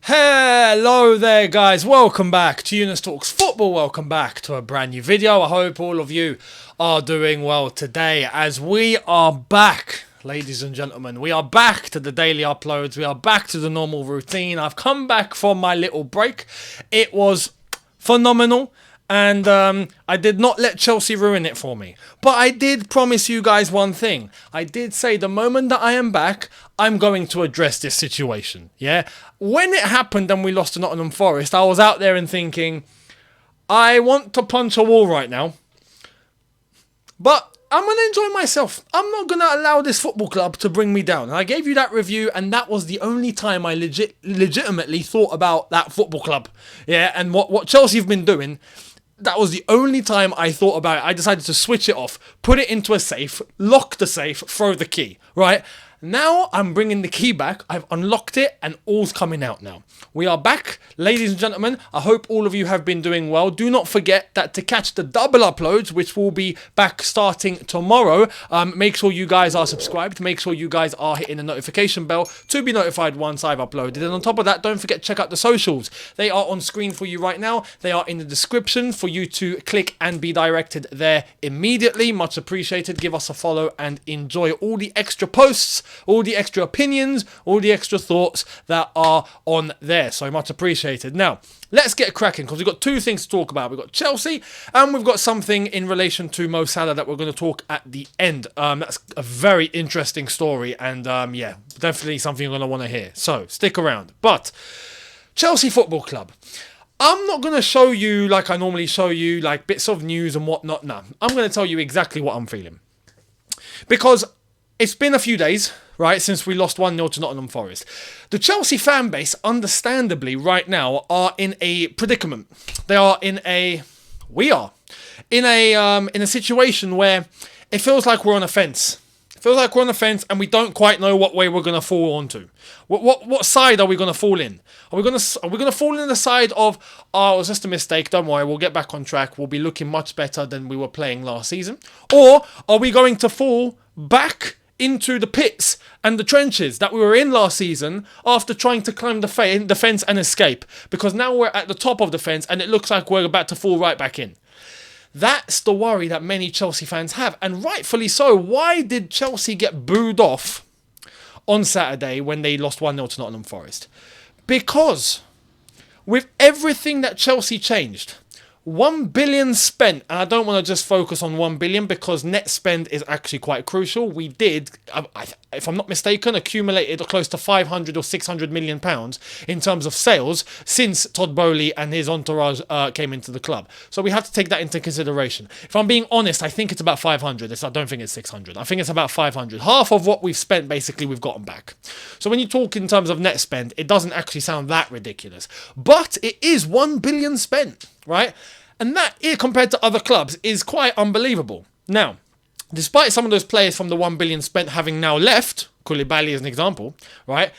Hello there guys, welcome back to Younes Talks Football, welcome back to a brand new video. I hope all of you are doing well today as we are back, ladies and gentlemen. We are back to the daily uploads, we are back to the normal routine. I've come back from my little break. It was phenomenal. And I did not let Chelsea ruin it for me. But I did promise you guys one thing. I did say the moment that I am back, I'm going to address this situation. Yeah? When it happened and we lost to Nottingham Forest, I was out there and thinking, I want to punch a wall right now. But I'm going to enjoy myself. I'm not going to allow this football club to bring me down. And I gave you that review, and that was the only time I legitimately thought about that football club. Yeah, and what Chelsea have been doing. That was the only time I thought about it. I decided to switch it off, put it into a safe, lock the safe, throw the key, right? Now I'm bringing the key back. I've unlocked it and all's coming out now. We are back, ladies and gentlemen. I hope all of you have been doing well. Do not forget that to catch the double uploads, which will be back starting tomorrow, make sure you guys are subscribed. Make sure you guys are hitting the notification bell to be notified once I've uploaded. And on top of that, don't forget to check out the socials. They are on screen for you right now. They are in the description for you to click and be directed there immediately. Much appreciated. Give us a follow and enjoy all the extra posts, all the extra opinions, all the extra thoughts that are on there. So much appreciated. Now, let's get cracking because we've got two things to talk about. We've got Chelsea and we've got something in relation to Mo Salah that we're going to talk at the end. That's a very interesting story and yeah, definitely something you're going to want to hear. So stick around. But Chelsea Football Club. I'm not going to show you like I normally show you, like bits of news and whatnot. No, I'm going to tell you exactly what I'm feeling. Because it's been a few days, right, since we lost 1-0 to Nottingham Forest. The Chelsea fan base, understandably, right now, are in a predicament. They are in a... We are. In a situation where it feels like we're on a fence. It feels like we're on a fence and we don't quite know what way we're going to fall onto. What side are we going to fall in? Are we going to fall in the side of, oh, it was just a mistake, don't worry, we'll get back on track, we'll be looking much better than we were playing last season? Or are we going to fall back into the pits and the trenches that we were in last season after trying to climb the fence and escape? Because now we're at the top of the fence and it looks like we're about to fall right back in. That's the worry that many Chelsea fans have, and rightfully so. Why did Chelsea get booed off on Saturday when they lost 1-0 to Nottingham Forest? Because with everything that Chelsea changed, 1 billion spent, and I don't want to just focus on 1 billion because net spend is actually quite crucial. We did, if I'm not mistaken, accumulated close to 500 or 600 million pounds in terms of sales since Todd Boehly and his entourage came into the club. So we have to take that into consideration. If I'm being honest, I think it's about 500. I don't think it's 600. I think it's about 500. Half of what we've spent, basically, we've gotten back. So when you talk in terms of net spend, it doesn't actually sound that ridiculous. But it is 1 billion spent, right? And that, compared to other clubs, is quite unbelievable. Now, despite some of those players from the 1 billion spent having now left, Koulibaly as an example, right?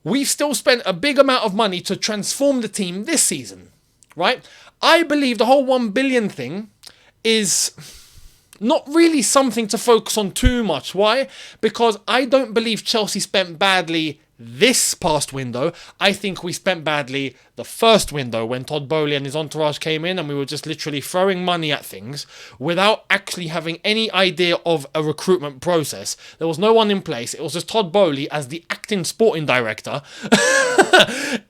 We've still spent a big amount of money to transform the team this season, right? I believe the whole 1 billion thing is not really something to focus on too much. Why? Because I don't believe Chelsea spent badly this past window. I think we spent badly the first window when Todd Boehly and his entourage came in and we were just literally throwing money at things without actually having any idea of a recruitment process. There was no one in place. It was just Todd Boehly as the acting sporting director.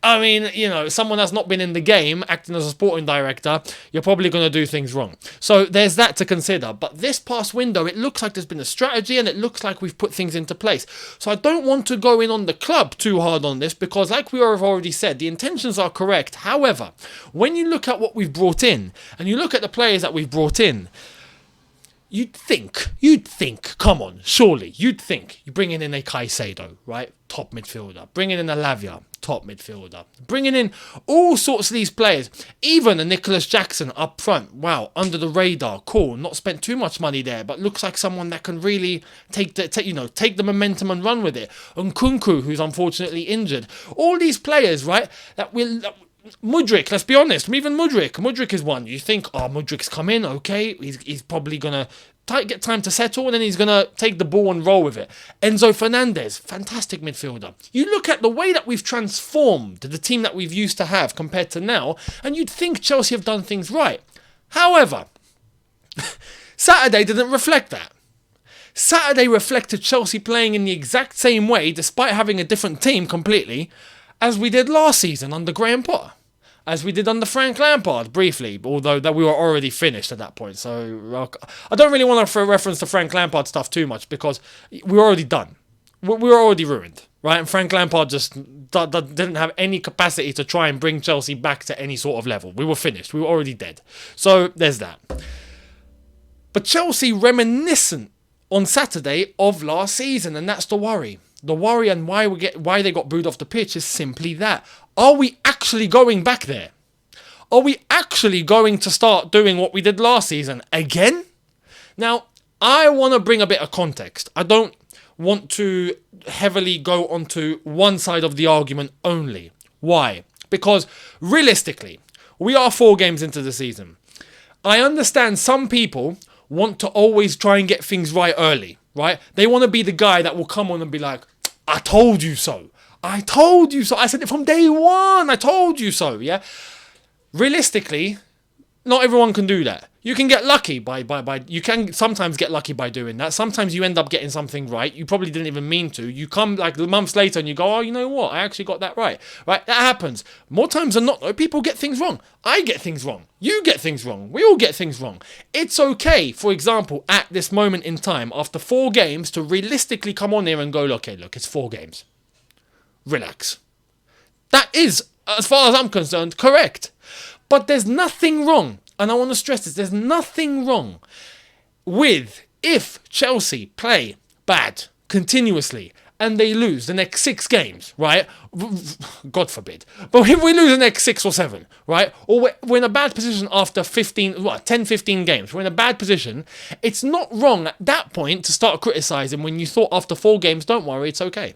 I mean, you know, someone that's not been in the game acting as a sporting director, you're probably going to do things wrong. So there's that to consider. But this past window, it looks like there's been a strategy and it looks like we've put things into place. So I don't want to go in on the club too hard on this because, like we have already said, the intentions are correct. However, when you look at what we've brought in and you look at the players that we've brought in, you'd think, come on, surely, you'd think you're bringing in a Caicedo, right? Top midfielder. Bringing in a Lavia, top midfielder. Bringing in all sorts of these players. Even a Nicholas Jackson up front. Wow, under the radar. Cool. Not spent too much money there, but looks like someone that can really take the momentum and run with it. And Nkunku, who's unfortunately injured. All these players, right, that Mudryk, let's be honest. Even Mudryk is one. You think, oh, Mudryk's come in, okay, he's probably going to get time to settle, and then he's going to take the ball and roll with it. Enzo Fernandez, fantastic midfielder. You look at the way that we've transformed the team that we've used to have compared to now, and you'd think Chelsea have done things right. However, Saturday didn't reflect that. Saturday reflected Chelsea playing in the exact same way, despite having a different team completely, as we did last season under Graham Potter. As we did under Frank Lampard, briefly, although that we were already finished at that point. So I don't really want to reference the Frank Lampard stuff too much, because we were already done. We were already ruined, right? And Frank Lampard just didn't have any capacity to try and bring Chelsea back to any sort of level. We were finished. We were already dead. So there's that. But Chelsea reminiscent on Saturday of last season, and that's the worry. The worry and why they got booed off the pitch is simply that. Are we actually going back there? Are we actually going to start doing what we did last season again? Now, I want to bring a bit of context. I don't want to heavily go onto one side of the argument only. Why? Because realistically, we are 4 games into the season. I understand some people want to always try and get things right early, right? They want to be the guy that will come on and be like, I told you so. I told you so. I said it from day one. I told you so, yeah? Realistically, not everyone can do that. You can get lucky you can sometimes get lucky by doing that. Sometimes you end up getting something right. You probably didn't even mean to. You come like months later and you go, oh, you know what? I actually got that right. Right? That happens. More times than not, though, people get things wrong. I get things wrong. You get things wrong. We all get things wrong. It's okay, for example, at this moment in time, after 4 games, to realistically come on here and go, okay, look, it's 4 games. Relax. That is, as far as I'm concerned, correct. But there's nothing wrong. And I want to stress this, there's nothing wrong with if Chelsea play bad continuously and they lose the next 6 games, right? God forbid. But if we lose the next 6 or 7, right? Or we're in a bad position after 10, 15 games. We're in a bad position. It's not wrong at that point to start criticising when you thought after 4 games, don't worry, it's okay.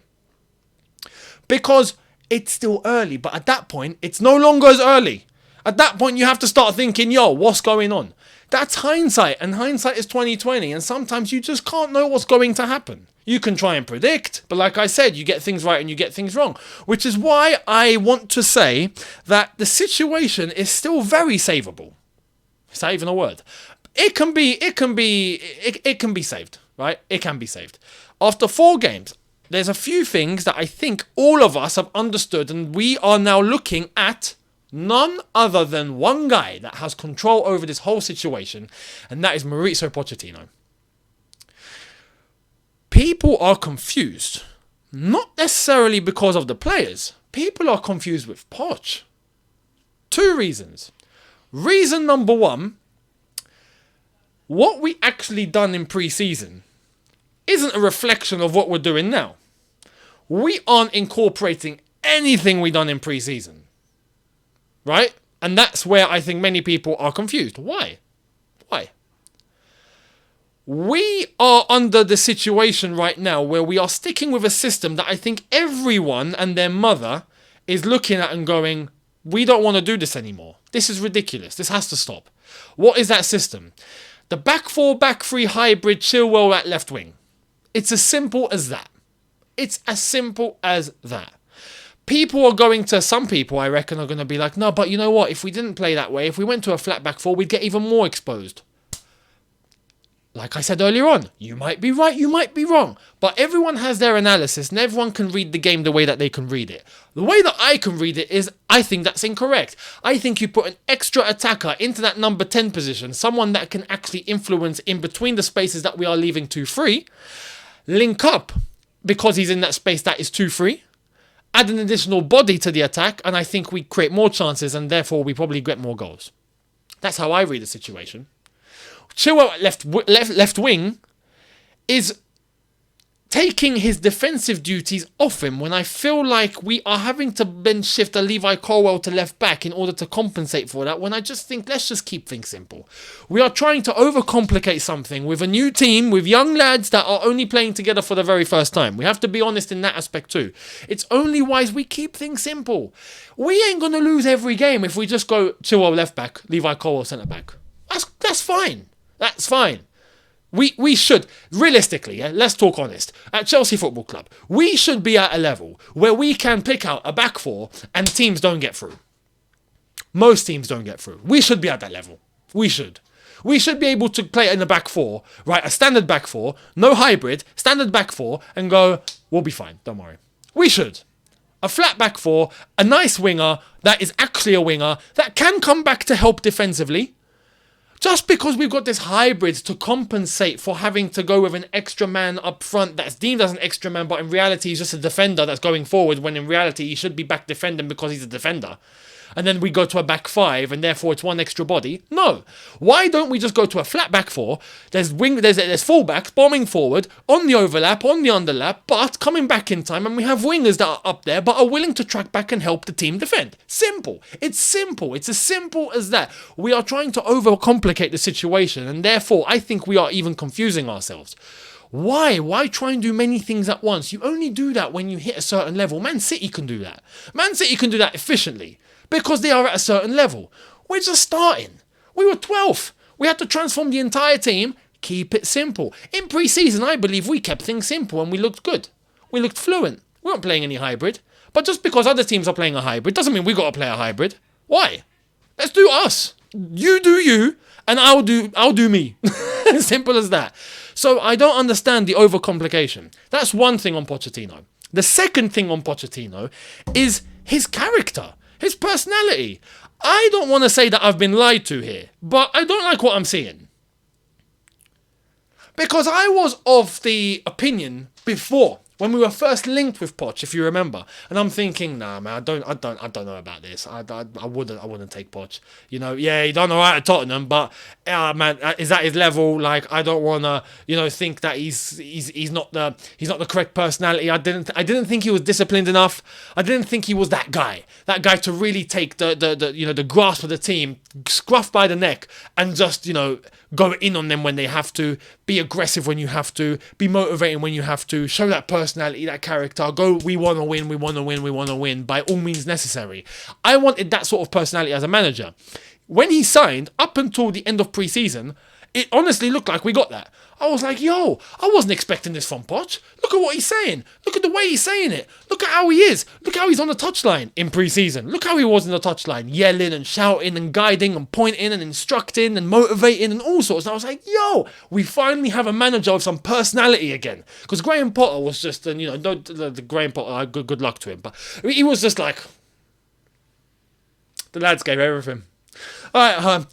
Because it's still early, but at that point, it's no longer as early. At that point, you have to start thinking, yo, what's going on? That's hindsight, and hindsight is 20/20, and sometimes you just can't know what's going to happen. You can try and predict, but like I said, you get things right and you get things wrong, which is why I want to say that the situation is still very savable. Is that even a word? It can be saved, right? It can be saved. After 4 games, there's a few things that I think all of us have understood, and we are now looking at none other than one guy that has control over this whole situation, and that is Mauricio Pochettino. People are confused, not necessarily because of the players. People are confused with Potch. 2 reasons. Reason number 1, what we actually done in pre-season isn't a reflection of what we're doing now. We aren't incorporating anything we done in pre-season. Right? And that's where I think many people are confused. Why? We are under the situation right now where we are sticking with a system that I think everyone and their mother is looking at and going, we don't want to do this anymore. This is ridiculous. This has to stop. What is that system? The back 4, back 3 hybrid Chilwell at left wing. It's as simple as that. It's as simple as that. Some people I reckon are going to be like, no, but you know what? If we didn't play that way, if we went to a flat back 4, we'd get even more exposed. Like I said earlier on, you might be right, you might be wrong. But everyone has their analysis and everyone can read the game the way that they can read it. The way that I can read it is, I think that's incorrect. I think you put an extra attacker into that number 10 position, someone that can actually influence in between the spaces that we are leaving too free, link up because he's in that space that is too free, add an additional body to the attack, and I think we create more chances and therefore we probably get more goals. That's how I read the situation. Chilwell at left wing is taking his defensive duties off him when I feel like we are having to bench shift a Levi Colwill to left back in order to compensate for that, when I just think, let's just keep things simple. We are trying to overcomplicate something with a new team, with young lads that are only playing together for the very first time. We have to be honest in that aspect too. It's only wise we keep things simple. We ain't going to lose every game if we just go Chilwell left back, Levi Colwill centre back. That's fine. That's fine. We should, realistically, let's talk honest, at Chelsea Football Club, we should be at a level where we can pick out a back four and teams don't get through. Most teams don't get through. We should be at that level. We should. We should be able to play in the back four, right? A standard back four, no hybrid, standard back four, and go, we'll be fine, don't worry. We should. A flat back four, a nice winger that is actually a winger that can come back to help defensively. Just because we've got this hybrid to compensate for having to go with an extra man up front that's deemed as an extra man, but in reality he's just a defender that's going forward, when in reality he should be back defending because he's a defender. And then we go to a back five and therefore it's one extra body. No. Why don't we just go to a flat back four? There's fullbacks bombing forward on the overlap, on the underlap, but coming back in time, and we have wingers that are up there but are willing to track back and help the team defend. Simple. It's simple. It's as simple as that. We are trying to overcomplicate the situation, and therefore I think we are even confusing ourselves. Why? Why try and do many things at once? You only do that when you hit a certain level. Man City can do that. Man City can do that efficiently, because they are at a certain level. We're just starting. We were 12th. We had to transform the entire team. Keep it simple. In pre-season, I believe we kept things simple and we looked good. We looked fluent. We weren't playing any hybrid. But just because other teams are playing a hybrid doesn't mean we got to play a hybrid. Why? Let's do us. You do you, and I'll do me. Simple as that. So I don't understand the overcomplication. That's one thing on Pochettino. The second thing on Pochettino is his character. His personality. I don't want to say that I've been lied to here, but I don't like what I'm seeing. Because I was of the opinion before, when we were first linked with Potch, if you remember, and I'm thinking, nah, man, I don't know about this. I wouldn't take Potch. You know, yeah, he done alright at Tottenham, but man, is that his level? Like, I don't wanna, think that he's not the correct personality. I didn't think he was disciplined enough. I didn't think he was that guy to really take the grasp of the team, scruff by the neck, and just go in on them when they have to, be aggressive when you have to, be motivating when you have to, show that personality, that character, go, we want to win by all means necessary. I wanted that sort of personality as a manager. When he signed, up until the end of pre-season, it honestly looked like we got that. I was like, yo, I wasn't expecting this from Potch. Look at what he's saying. Look at the way he's saying it. Look at how he is. Look how he's on the touchline in pre-season. Look how he was in the touchline, yelling and shouting and guiding and pointing and instructing and motivating and all sorts. And I was like, yo, we finally have a manager with some personality again. Because Graham Potter was just, the Graham Potter, good luck to him. But he was just like, the lads gave everything. All right,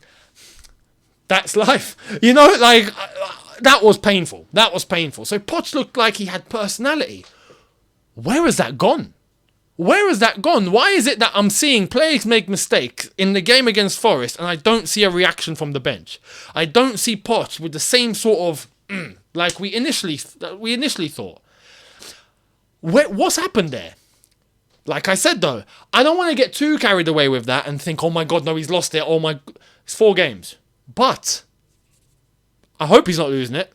that's life. That was painful. So Potch looked like he had personality. Where has that gone? Why is it that I'm seeing players make mistakes in the game against Forest and I don't see a reaction from the bench? I don't see Potch with the same sort of like we initially thought. What's happened there? Like I said though, I don't want to get too carried away with that and think, oh my God, no, he's lost it. It's 4 games. But I hope he's not losing it.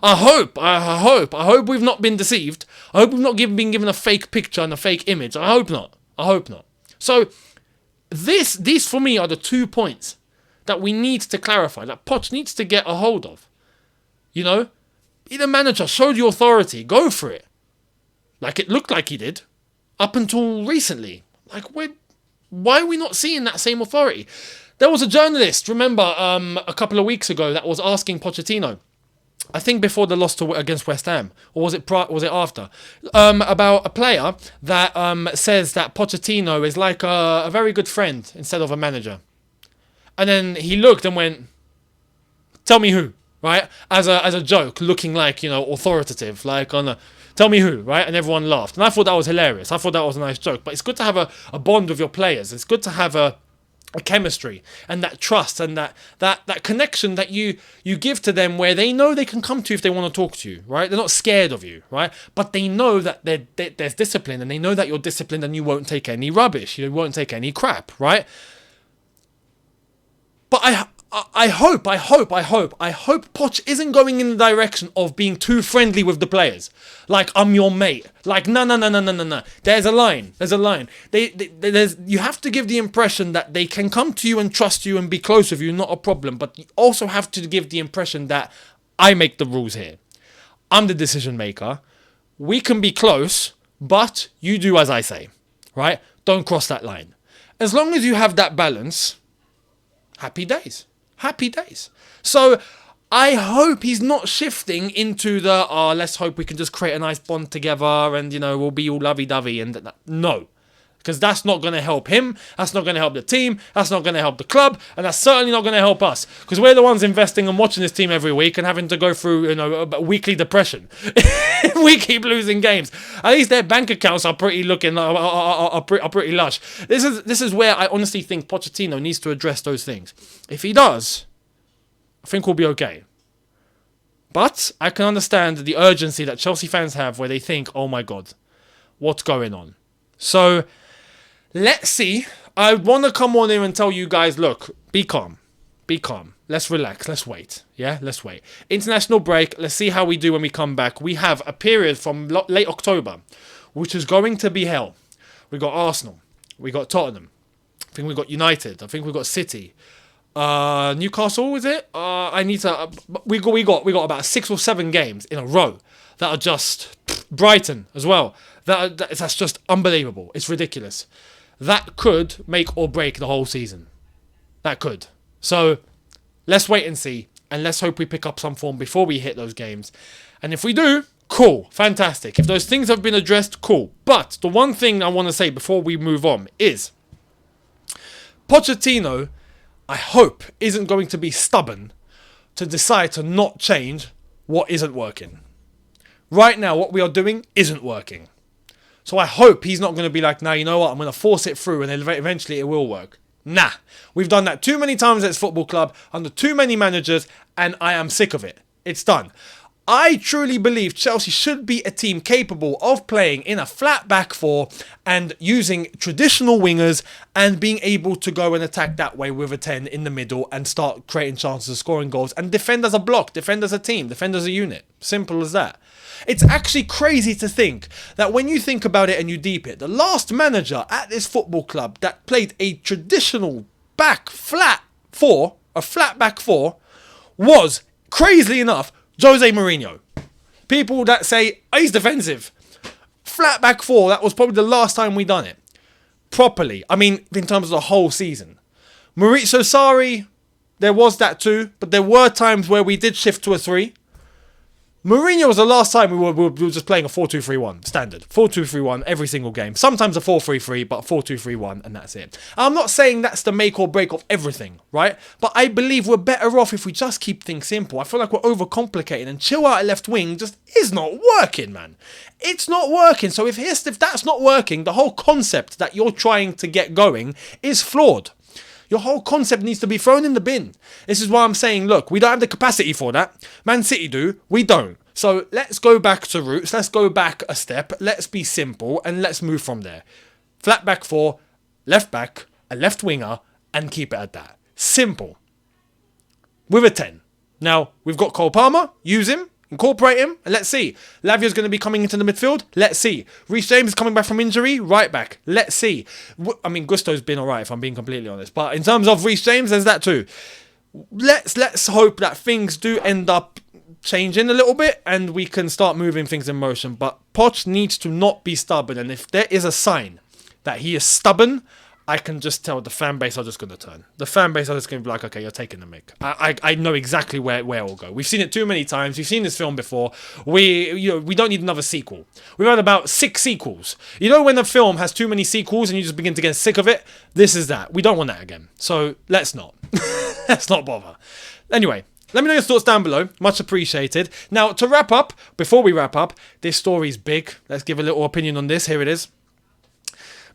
I hope we've not been deceived. I hope we've not been given a fake picture and a fake image. I hope not. So these for me are the 2 points that we need to clarify, that Potch needs to get a hold of. Be the manager, show the authority, go for it. Like it looked like he did up until recently. Like why are we not seeing that same authority? There was a journalist, remember, a couple of weeks ago that was asking Pochettino, I think before the loss against West Ham, or was it after, about a player that says that Pochettino is like a very good friend instead of a manager. And then he looked and went, tell me who, right? As a joke, looking like, authoritative, like on a, tell me who, right? And everyone laughed. And I thought that was hilarious. I thought that was a nice joke. But it's good to have a bond with your players. It's good to have a a chemistry and that trust and that connection that you give to them, where they know they can come to you if they want to talk to you, right? They're not scared of you, right? But they know that there's discipline, and they know that you're disciplined and you won't take any rubbish, you won't take any crap, right? But I hope Potch isn't going in the direction of being too friendly with the players. Like, I'm your mate. Like, no. There's a line. You have to give the impression that they can come to you and trust you and be close with you, not a problem. But you also have to give the impression that I make the rules here. I'm the decision maker. We can be close, but you do as I say, right? Don't cross that line. As long as you have that balance, happy days. So I hope he's not shifting into the, let's hope we can just create a nice bond together and, we'll be all lovey-dovey. And no, because that's not going to help him. That's not going to help the team. That's not going to help the club. And that's certainly not going to help us, because we're the ones investing and watching this team every week and having to go through, a weekly depression. We keep losing games. At least their bank accounts are pretty pretty lush. This is where I honestly think Pochettino needs to address those things. If he does, I think we'll be okay. But I can understand the urgency that Chelsea fans have, where they think, oh my God, what's going on? So let's see. I want to come on here and tell you guys, look, be calm. Let's relax. Let's wait. Yeah, let's wait. International break. Let's see how we do when we come back. We have a period from late October, which is going to be hell. We got Arsenal. We got Tottenham. I think we got United. I think we got City. Newcastle, is it? We got about 6 or 7 games in a row that are just Brighton as well. That's just unbelievable. It's ridiculous. That could make or break the whole season. That could. So let's wait and see, and let's hope we pick up some form before we hit those games. And if we do, cool, fantastic. If those things have been addressed, cool. But the one thing I want to say before we move on is Pochettino, I hope, isn't going to be stubborn to decide to not change what isn't working. Right now, what we are doing isn't working. So I hope he's not going to be like, nah, you know what, I'm going to force it through and then eventually it will work. Nah, we've done that too many times at this football club, under too many managers, and I am sick of it. It's done. I truly believe Chelsea should be a team capable of playing in a flat back four and using traditional wingers and being able to go and attack that way with a 10 in the middle and start creating chances of scoring goals and defend as a block, defend as a team, defend as a unit. Simple as that. It's actually crazy to think that when you think about it and you deep it, the last manager at this football club that played a traditional flat back four, was, crazily enough, Jose Mourinho. People that say, oh, he's defensive. Flat back four, that was probably the last time we done it properly. I mean, in terms of the whole season. So sorry, there was that too, but there were times where we did shift to a 3. Mourinho was the last time we were just playing a 4-2-3-1, standard. 4-2-3-1 every single game. Sometimes a 4-3-3, but 4-2-3-1, and that's it. I'm not saying that's the make or break of everything, right? But I believe we're better off if we just keep things simple. I feel like we're overcomplicating, and chill out at left wing just is not working, man. It's not working. So if that's not working, the whole concept that you're trying to get going is flawed. Your whole concept needs to be thrown in the bin. This is why I'm saying, look, we don't have the capacity for that. Man City do. We don't. So let's go back to roots. Let's go back a step. Let's be simple and let's move from there. Flat back four, left back, a left winger, and keep it at that. Simple. With a 10. Now, we've got Cole Palmer. Use him. Incorporate him, and let's see. Lavia's going to be coming into the midfield. Let's see. Reece James is coming back from injury. Right back. Let's see. I mean, Gusto's been alright, if I'm being completely honest. But in terms of Reece James, there's that too. Let's hope that things do end up changing a little bit, and we can start moving things in motion. But Potch needs to not be stubborn, and if there is a sign that he is stubborn, I can just tell the fan base are just going to turn. The fan base are just going to be like, okay, you're taking the mick. I know exactly where it will go. We've seen it too many times. We've seen this film before. We don't need another sequel. We've had about 6 sequels. You know when a film has too many sequels and you just begin to get sick of it? This is that. We don't want that again. So let's not. Let's not bother. Anyway, let me know your thoughts down below. Much appreciated. Now, to wrap up, before we wrap up, this story's big. Let's give a little opinion on this. Here it is.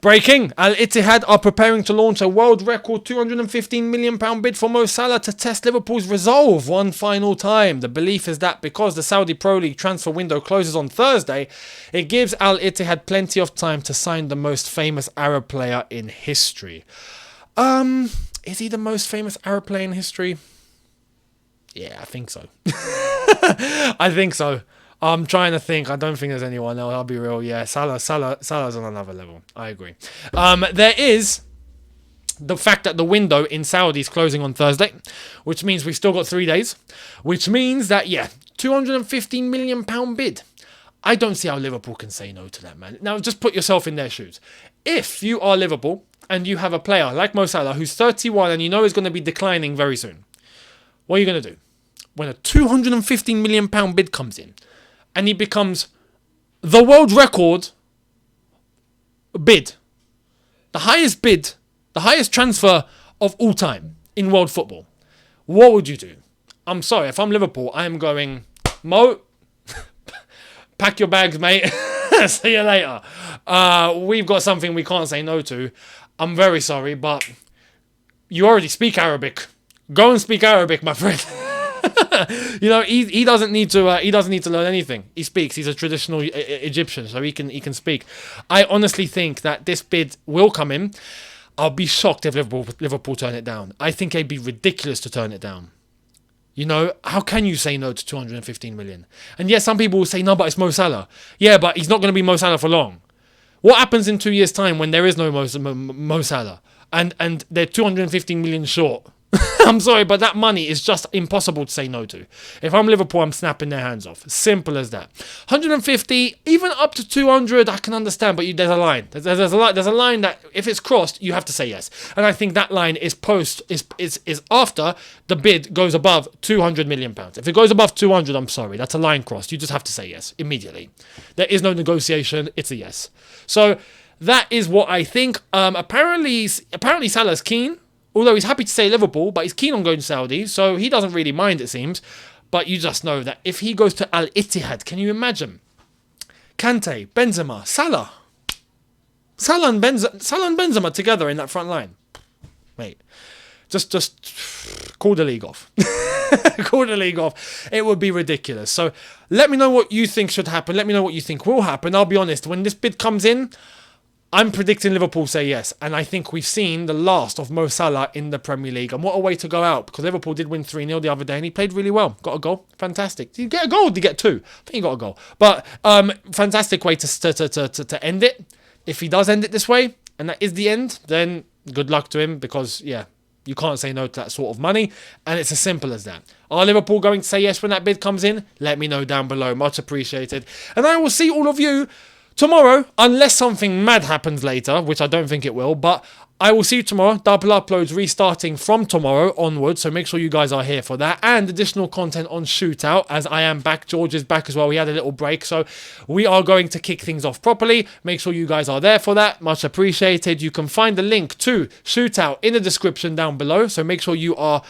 Breaking, Al-Ittihad are preparing to launch a world record £215 million bid for Mo Salah to test Liverpool's resolve one final time. The belief is that because the Saudi Pro League transfer window closes on Thursday, it gives Al-Ittihad plenty of time to sign the most famous Arab player in history. Is he the most famous Arab player in history? Yeah, I think so. I think so. I'm trying to think. I don't think there's anyone else. I'll be real. Yeah, Salah's on another level. I agree. There is the fact that the window in Saudi is closing on Thursday, which means we've still got 3 days, which means that, yeah, £215 million bid. I don't see how Liverpool can say no to that, man. Now, just put yourself in their shoes. If you are Liverpool and you have a player like Mo Salah who's 31 and you know is going to be declining very soon, what are you going to do? When a £215 million bid comes in, and he becomes the world record bid. The highest transfer of all time in world football. What would you do? I'm sorry, if I'm Liverpool, I am going, Mo, pack your bags, mate. See you later. We've got something we can't say no to. I'm very sorry, but you already speak Arabic. Go and speak Arabic, my friend. You know, he doesn't need to learn anything. He speaks. He's a traditional Egyptian, so he can speak. I honestly think that this bid will come in. I'll be shocked if Liverpool turn it down. I think it'd be ridiculous to turn it down. You know, how can you say no to 215 million? And yes, some people will say no, but it's Mo Salah. Yeah, but he's not going to be Mo Salah for long. What happens in 2 years' time when there is no Mo Salah and they're 215 million short? I'm sorry, but that money is just impossible to say no to. If I'm Liverpool, I'm snapping their hands off. Simple as that. 150, even up to 200, I can understand, but there's a line. There's a line that if it's crossed, you have to say yes. And I think that line is after the bid goes above £200 million. If it goes above 200, I'm sorry, that's a line crossed. You just have to say yes immediately. There is no negotiation. It's a yes. So that is what I think. Apparently Salah's keen. Although he's happy to stay Liverpool, but he's keen on going to Saudi, so he doesn't really mind, it seems. But you just know that if he goes to Al-Ittihad, can you imagine? Kante, Benzema, Salah. Salah and Benzema together in that front line. Mate, just call the league off. Call the league off. It would be ridiculous. So let me know what you think should happen. Let me know what you think will happen. I'll be honest, when this bid comes in, I'm predicting Liverpool say yes, and I think we've seen the last of Mo Salah in the Premier League. And what a way to go out, because Liverpool did win 3-0 the other day, and he played really well. Got a goal. Fantastic. Did he get a goal or did he get two? I think he got a goal. But fantastic way to end it. If he does end it this way, and that is the end, then good luck to him, because, yeah, you can't say no to that sort of money, and it's as simple as that. Are Liverpool going to say yes when that bid comes in? Let me know down below. Much appreciated. And I will see all of you tomorrow, unless something mad happens later, which I don't think it will, but I will see you tomorrow. Double uploads restarting from tomorrow onwards, so make sure you guys are here for that. And additional content on Shootout, as I am back. George is back as well. We had a little break, so we are going to kick things off properly. Make sure you guys are there for that. Much appreciated. You can find the link to Shootout in the description down below, so make sure you are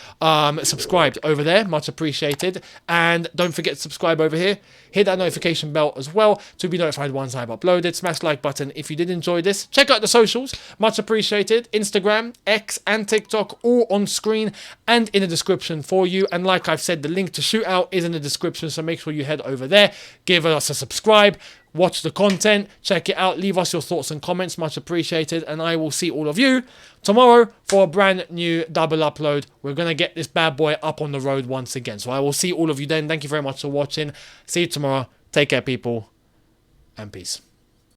subscribed over there. Much appreciated. And don't forget to subscribe over here. Hit that notification bell as well to be notified once I've uploaded. Smash the like button if you did enjoy this. Check out the socials. Much appreciated. Instagram, X and TikTok, all on screen and in the description for you. And like I've said, the link to Shootout is in the description, so make sure you head over there. Give us a subscribe. Watch the content. Check it out. Leave us your thoughts and comments. Much appreciated. And I will see all of you tomorrow for a brand new double upload. We're going to get this bad boy up on the road once again. So I will see all of you then. Thank you very much for watching. See you tomorrow. Take care, people. And peace.